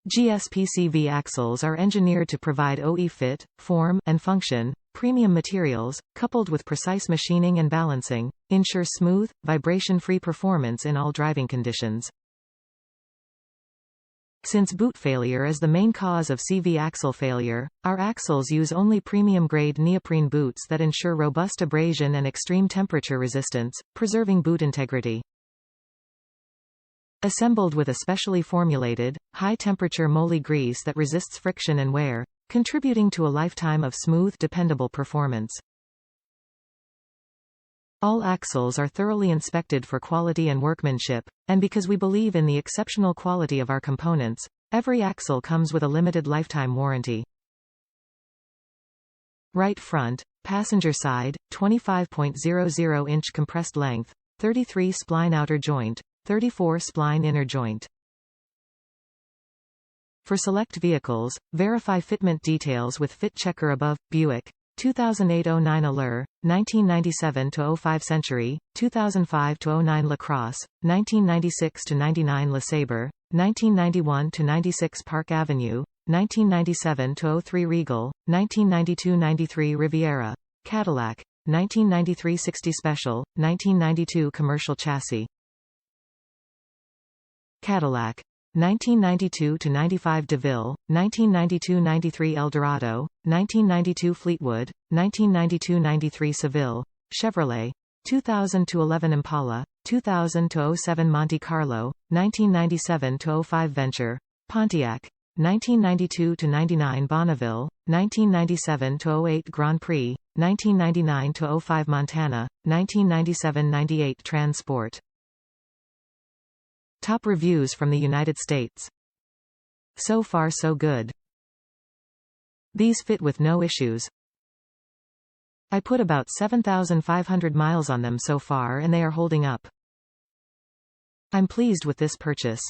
GSP CV axles are engineered to provide OE fit, form, and function. Premium materials, coupled with precise machining and balancing, ensure smooth, vibration-free performance in all driving conditions. Since boot failure is the main cause of CV axle failure, our axles use only premium-grade neoprene boots that ensure robust abrasion and extreme temperature resistance, preserving boot integrity. Assembled with a specially formulated, high-temperature Moly grease that resists friction and wear, contributing to a lifetime of smooth, dependable performance. All axles are thoroughly inspected for quality and workmanship, and because we believe in the exceptional quality of our components, every axle comes with a limited lifetime warranty. Right front, passenger side, 25.00-inch compressed length, 33 spline outer joint, 34 spline inner joint. For select vehicles, verify fitment details with Fit Checker above. Buick 2008-09 Allure, 1997-05 Century, 2005-09 LaCrosse, 1996-99 LeSabre, 1991-96 Park Avenue, 1997-03 Regal, 1992-93 Riviera, Cadillac, 1993-60 Special, 1992 Commercial Chassis. Cadillac. 1992-95 DeVille, 1992-93 Eldorado, 1992 Fleetwood, 1992-93 Seville, Chevrolet, 2000-11 Impala, 2000-07 Monte Carlo, 1997-05 Venture, Pontiac, 1992-99 Bonneville, 1997-08 Grand Prix, 1999-05 Montana, 1997-98 Transport. Top reviews from the United States. So far so good. These fit with no issues. I put about 7,500 miles on them so far and they are holding up. I'm pleased with this purchase.